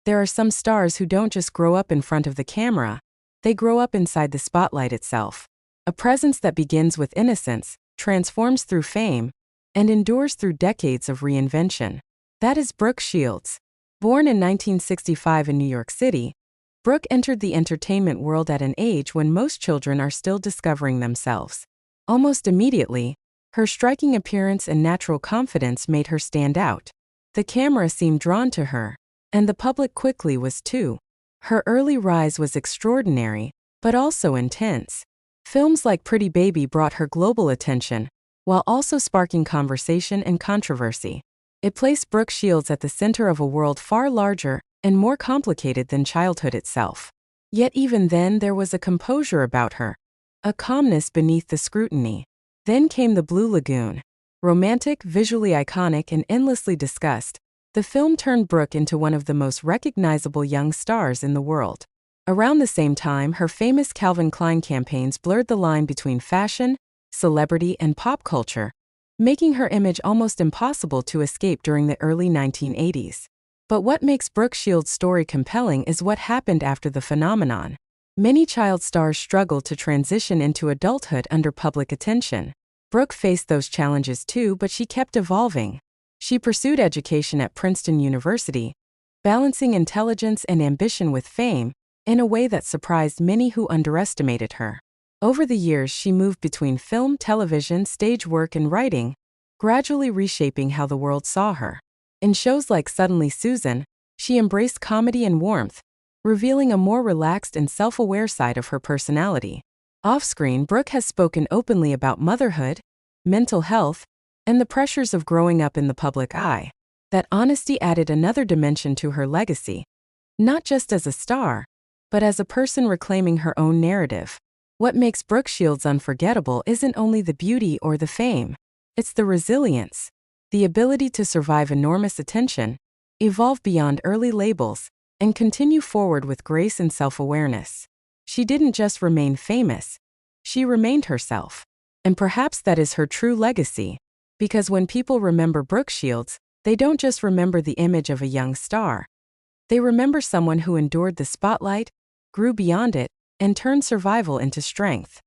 There are some stars who don't just grow up in front of the camera, they grow up inside the spotlight itself. A presence that begins with innocence, transforms through fame, and endures through decades of reinvention. That is Brooke Shields. Born in 1965 in New York City, Brooke entered the entertainment world at an age when most children are still discovering themselves. Almost immediately, her striking appearance and natural confidence made her stand out. The camera seemed drawn to her, and the public quickly was too. Her early rise was extraordinary, but also intense. Films like Pretty Baby brought her global attention, while also sparking conversation and controversy. It placed Brooke Shields at the center of a world far larger and more complicated than childhood itself. Yet even then there was a composure about her, a calmness beneath the scrutiny. Then came The Blue Lagoon. Romantic, visually iconic, and endlessly discussed, the film turned Brooke into one of the most recognizable young stars in the world. Around the same time, her famous Calvin Klein campaigns blurred the line between fashion, celebrity, and pop culture, making her image almost impossible to escape during the early 1980s. But what makes Brooke Shields' story compelling is what happened after the phenomenon. Many child stars struggle to transition into adulthood under public attention. Brooke faced those challenges too, but she kept evolving. She pursued education at Princeton University, balancing intelligence and ambition with fame, in a way that surprised many who underestimated her. Over the years, she moved between film, television, stage work, and writing, gradually reshaping how the world saw her. In shows like Suddenly Susan, she embraced comedy and warmth, revealing a more relaxed and self-aware side of her personality. Off-screen, Brooke has spoken openly about motherhood, mental health, and the pressures of growing up in the public eye. That honesty added another dimension to her legacy, not just as a star, but as a person reclaiming her own narrative. What makes Brooke Shields unforgettable isn't only the beauty or the fame, it's the resilience, the ability to survive enormous attention, evolve beyond early labels, and continue forward with grace and self-awareness. She didn't just remain famous, she remained herself. And perhaps that is her true legacy, because when people remember Brooke Shields, they don't just remember the image of a young star. They remember someone who endured the spotlight, grew beyond it, and turned survival into strength.